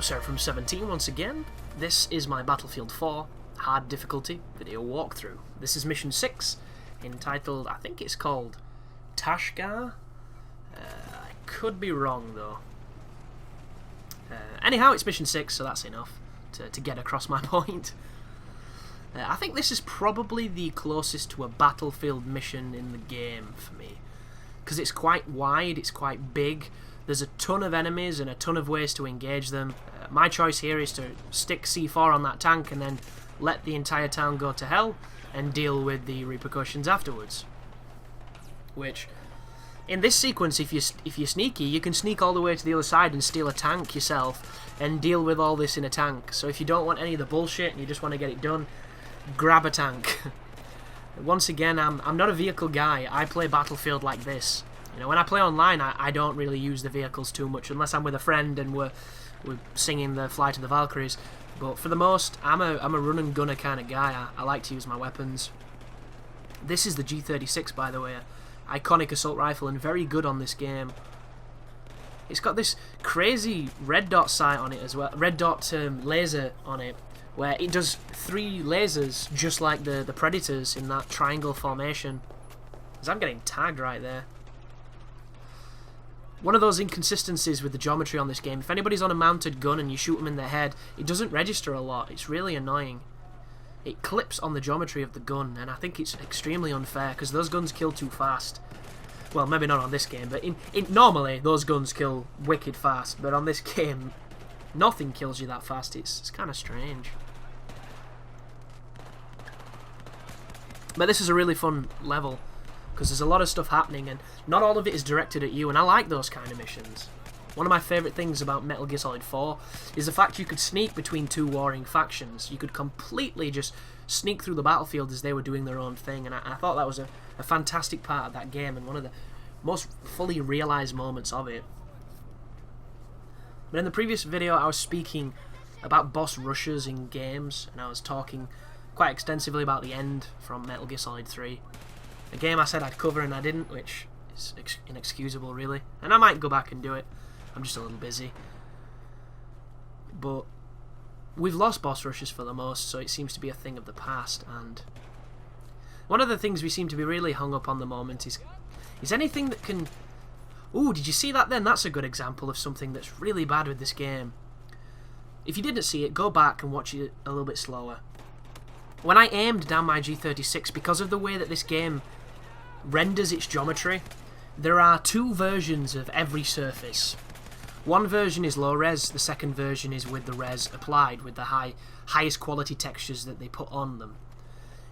Sir from 17 once again. This is my Battlefield 4 hard difficulty video walkthrough. This is mission 6, entitled, I think it's called Tashgar. I could be wrong though. Anyhow, it's mission 6, so that's enough to get across my point. I think this is probably the closest to a Battlefield mission in the game for me, because it's quite wide, it's quite big. There's a ton of enemies and a ton of ways to engage them. My choice here is to stick C4 on that tank and then let the entire town go to hell and deal with the repercussions afterwards. Which, in this sequence, if you're sneaky, you can sneak all the way to the other side and steal a tank yourself and deal with all this in a tank. So if you don't want any of the bullshit and you just want to get it done, grab a tank. Once again, I'm not a vehicle guy. I play Battlefield like this. You know, when I play online, I don't really use the vehicles too much, unless I'm with a friend and we're singing the Fly to the Valkyries. But for the most, I'm a run and gunner kind of guy. I like to use my weapons. This is the G36, by the way, iconic assault rifle, and very good on this game. It's got this crazy red dot sight on it as well, red dot laser on it, where it does 3 lasers just like the Predators in that triangle formation. As I'm getting tagged right there. One of those inconsistencies with the geometry on this game, if anybody's on a mounted gun and you shoot them in the head, it doesn't register a lot. It's really annoying. It clips on the geometry of the gun, and I think it's extremely unfair, because those guns kill too fast. Well, maybe not on this game, but normally those guns kill wicked fast, but on this game, nothing kills you that fast. It's kind of strange. But this is a really fun level, because there's a lot of stuff happening, and not all of it is directed at you, and I like those kind of missions. One of my favourite things about Metal Gear Solid 4 is the fact you could sneak between 2 warring factions. You could completely just sneak through the battlefield as they were doing their own thing, and I thought that was a fantastic part of that game, and one of the most fully realised moments of it. But in the previous video I was speaking about boss rushes in games, and I was talking quite extensively about the end from Metal Gear Solid 3. A game I said I'd cover and I didn't, which is inexcusable really. And I might go back and do it. I'm just a little busy. But we've lost boss rushes for the most, so it seems to be a thing of the past. And one of the things we seem to be really hung up on the moment is anything that can... Ooh, did you see that then? That's a good example of something that's really bad with this game. If you didn't see it, go back and watch it a little bit slower. When I aimed down my G36, because of the way that this game renders its geometry, there are 2 versions of every surface. One version is low res, the second version is with the res applied, with the highest quality textures that they put on them.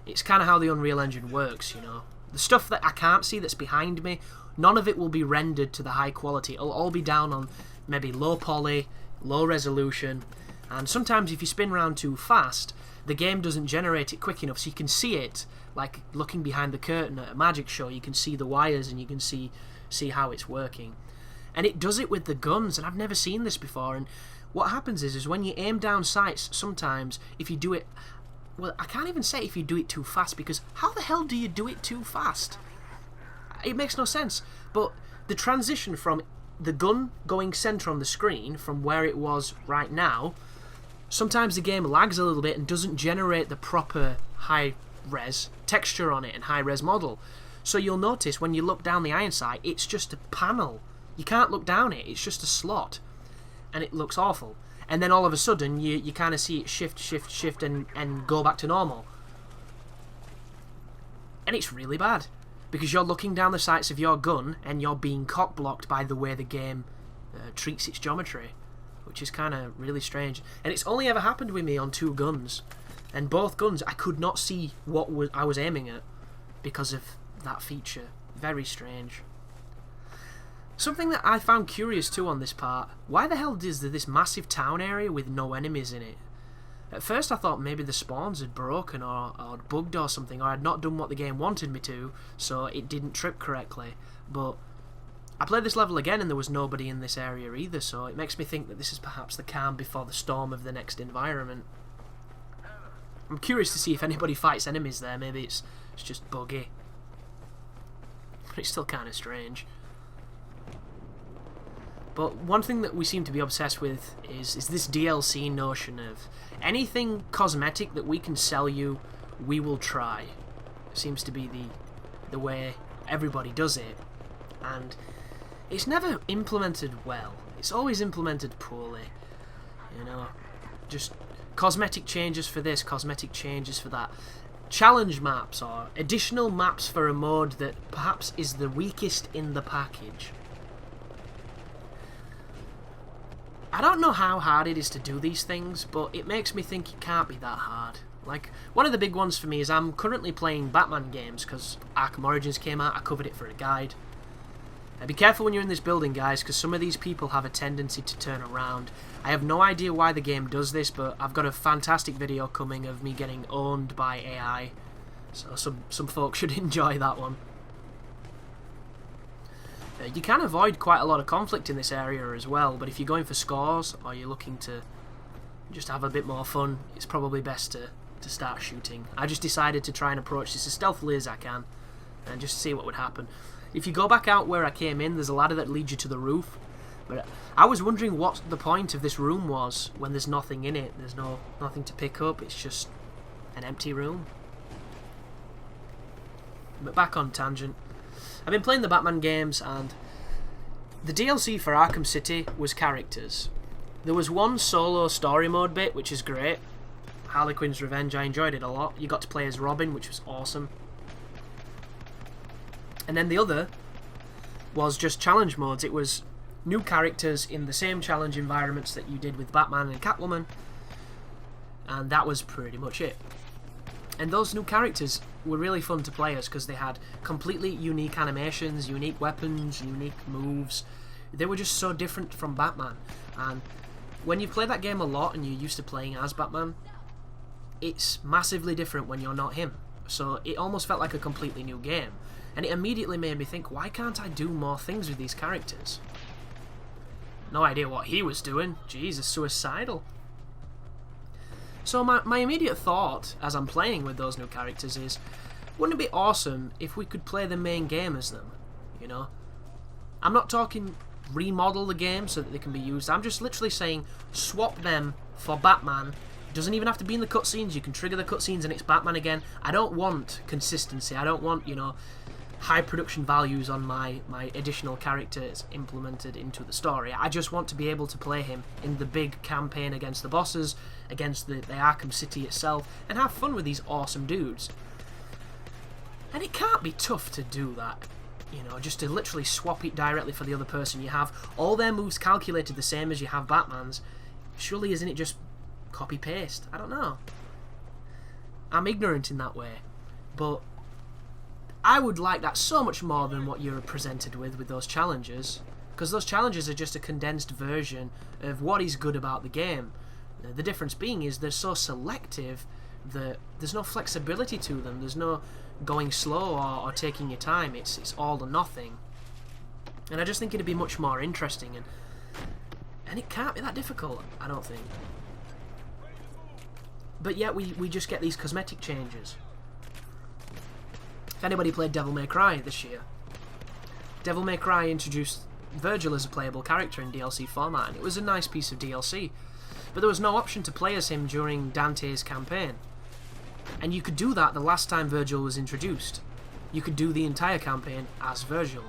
It's kind of how the Unreal Engine works, you know. The stuff that I can't see that's behind me, none of it will be rendered to the high quality. It'll all be down on maybe low poly, low resolution, and sometimes if you spin around too fast, the game doesn't generate it quick enough, so you can see it, like looking behind the curtain at a magic show. You can see the wires and you can see how it's working. And it does it with the guns, and I've never seen this before. And what happens is when you aim down sights, sometimes if you do it, well, I can't even say if you do it too fast, because how the hell do you do it too fast? It makes no sense. But the transition from the gun going center on the screen from where it was right now, sometimes the game lags a little bit and doesn't generate the proper high-res texture on it and high-res model. So you'll notice when you look down the iron sight, it's just a panel. You can't look down it, it's just a slot. And it looks awful. And then all of a sudden, you kind of see it shift, and go back to normal. And it's really bad, because you're looking down the sights of your gun and you're being cock-blocked by the way the game treats its geometry, which is kind of really strange. And it's only ever happened with me on 2 guns, and both guns I could not see what I was aiming at because of that feature. Very strange. Something that I found curious too on this part, why the hell is there this massive town area with no enemies in it? At first I thought maybe the spawns had broken or bugged or something, or I'd not done what the game wanted me to, so it didn't trip correctly. But I played this level again and there was nobody in this area either, so it makes me think that this is perhaps the calm before the storm of the next environment. I'm curious to see if anybody fights enemies there. Maybe it's just buggy. But it's still kind of strange. But one thing that we seem to be obsessed with is this DLC notion of anything cosmetic that we can sell you, we will try. Seems to be the way everybody does it. And it's never implemented well. It's always implemented poorly. You know, just cosmetic changes for this, cosmetic changes for that. Challenge maps or additional maps for a mode that perhaps is the weakest in the package. I don't know how hard it is to do these things, but it makes me think it can't be that hard. Like, one of the big ones for me is I'm currently playing Batman games because Arkham Origins came out. I covered it for a guide. Be careful when you're in this building, guys, because some of these people have a tendency to turn around. I have no idea why the game does this, but I've got a fantastic video coming of me getting owned by AI. So some folks should enjoy that one. You can avoid quite a lot of conflict in this area as well, but if you're going for scores or you're looking to just have a bit more fun, it's probably best to start shooting. I just decided to try and approach this as stealthily as I can and just see what would happen. If you go back out where I came in, there's a ladder that leads you to the roof, but I was wondering what the point of this room was when there's nothing in it. There's nothing to pick up, it's just an empty room. But back on tangent. I've been playing the Batman games, and the DLC for Arkham City was characters. There was one solo story mode bit, which is great. Harley Quinn's Revenge, I enjoyed it a lot. You got to play as Robin, which was awesome. And then the other was just challenge modes. It was new characters in the same challenge environments that you did with Batman and Catwoman. And that was pretty much it. And those new characters were really fun to play as because they had completely unique animations, unique weapons, unique moves. They were just so different from Batman. And when you play that game a lot and you're used to playing as Batman, it's massively different when you're not him. So it almost felt like a completely new game. And it immediately made me think, why can't I do more things with these characters? No idea what he was doing. Jesus, suicidal. So my immediate thought, as I'm playing with those new characters, is, wouldn't it be awesome if we could play the main game as them? You know? I'm not talking remodel the game so that they can be used. I'm just literally saying, swap them for Batman. It doesn't even have to be in the cutscenes. You can trigger the cutscenes and it's Batman again. I don't want consistency. I don't want, you know, high production values on my additional characters implemented into the story. I just want to be able to play him in the big campaign against the bosses, against the Arkham City itself, and have fun with these awesome dudes. And it can't be tough to do that, you know, just to literally swap it directly for the other person. You have all their moves calculated the same as you have Batman's. Surely isn't it just copy-paste? I don't know. I'm ignorant in that way, but I would like that so much more than what you're presented with those challenges, because those challenges are just a condensed version of what is good about the game. The difference being is they're so selective that there's no flexibility to them. There's no going slow or taking your time. It's all or nothing. And I just think it'd be much more interesting, and it can't be that difficult, I don't think. But yet we just get these cosmetic changes. If anybody played Devil May Cry this year, Devil May Cry introduced Virgil as a playable character in DLC format, and it was a nice piece of DLC. But there was no option to play as him during Dante's campaign. And you could do that the last time Virgil was introduced. You could do the entire campaign as Virgil.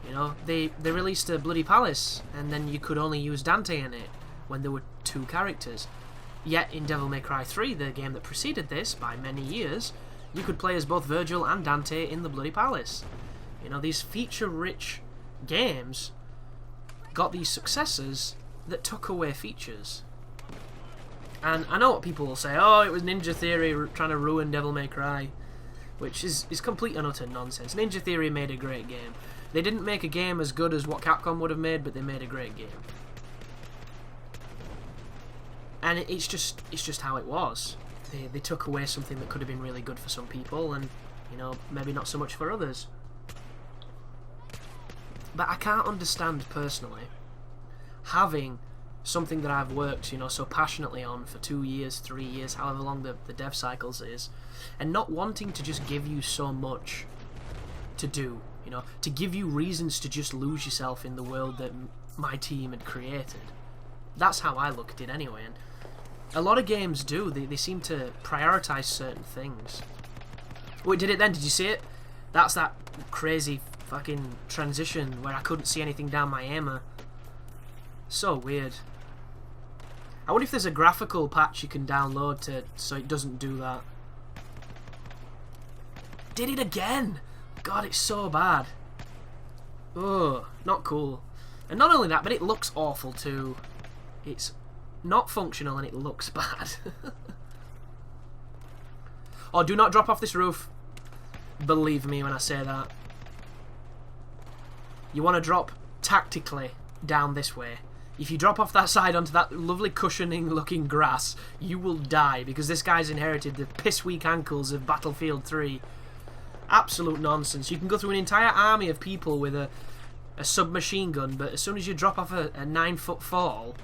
You know, they released a Bloody Palace, and then you could only use Dante in it when there were two characters. Yet in Devil May Cry 3, the game that preceded this by many years, you could play as both Virgil and Dante in the Bloody Palace. You know, these feature-rich games got these successes that took away features. And I know what people will say, oh, it was Ninja Theory trying to ruin Devil May Cry, which is complete and utter nonsense. Ninja Theory made a great game. They didn't make a game as good as what Capcom would have made, but they made a great game. And it's just how it was. They took away something that could have been really good for some people, and, you know, maybe not so much for others. But I can't understand, personally, having something that I've worked, you know, so passionately on for 2 years, 3 years, however long the dev cycles is, and not wanting to just give you so much to do, you know, to give you reasons to just lose yourself in the world that my team had created. That's how I look at it anyway, and a lot of games do. They seem to prioritise certain things. Oh, it did it then, did you see it? That's that crazy fucking transition where I couldn't see anything down my aimer. So weird. I wonder if there's a graphical patch you can download so it doesn't do that. Did it again! God, it's so bad. Oh, not cool. And not only that, but it looks awful too. It's not functional and it looks bad. Oh, do not drop off this roof. Believe me when I say that. You want to drop tactically down this way. If you drop off that side onto that lovely cushioning looking grass, you will die, because this guy's inherited the piss-weak ankles of Battlefield 3. Absolute nonsense. You can go through an entire army of people with a submachine gun, but as soon as you drop off a 9-foot fall,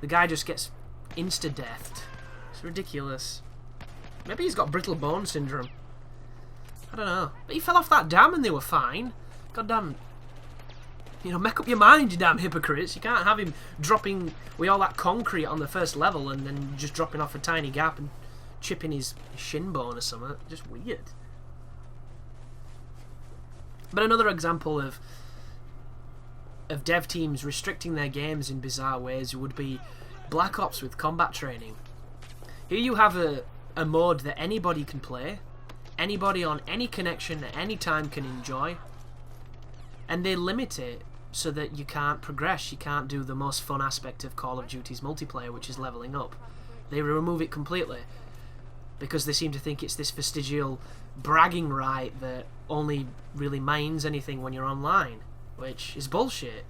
the guy just gets insta-deathed. It's ridiculous. Maybe he's got brittle bone syndrome. I don't know. But he fell off that dam and they were fine. Goddamn. You know, make up your mind, you damn hypocrites. You can't have him dropping with all that concrete on the first level and then just dropping off a tiny gap and chipping his shin bone or something. Just weird. But another example of dev teams restricting their games in bizarre ways would be Black Ops with combat training. Here you have a mode that anybody can play, anybody on any connection at any time can enjoy, and they limit it so that you can't progress, you can't do the most fun aspect of Call of Duty's multiplayer, which is leveling up. They remove it completely because they seem to think it's this vestigial bragging right that only really means anything when you're online, which is bullshit.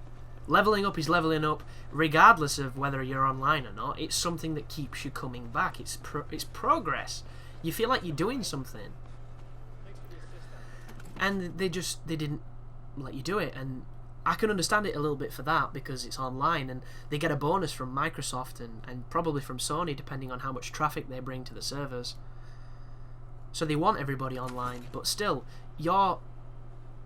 Leveling up is leveling up regardless of whether you're online or not. It's something that keeps you coming back. It's progress. You feel like you're doing something. And they didn't let you do it, and I can understand it a little bit for that because it's online and they get a bonus from Microsoft and probably from Sony depending on how much traffic they bring to the servers. So they want everybody online, but still, you're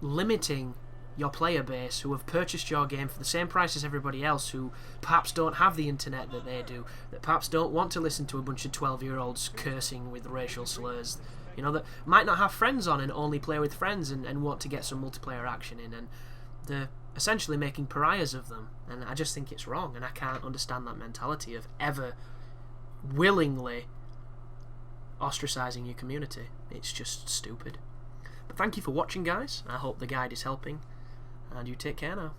limiting your player base who have purchased your game for the same price as everybody else, who perhaps don't have the internet that they do, that perhaps don't want to listen to a bunch of 12-year-olds cursing with racial slurs, you know, that might not have friends on and only play with friends and want to get some multiplayer action in, and they're essentially making pariahs of them. And I just think it's wrong, and I can't understand that mentality of ever willingly ostracizing your community. It's just stupid. But thank you for watching, guys. I hope the guide is helping, and you take care now.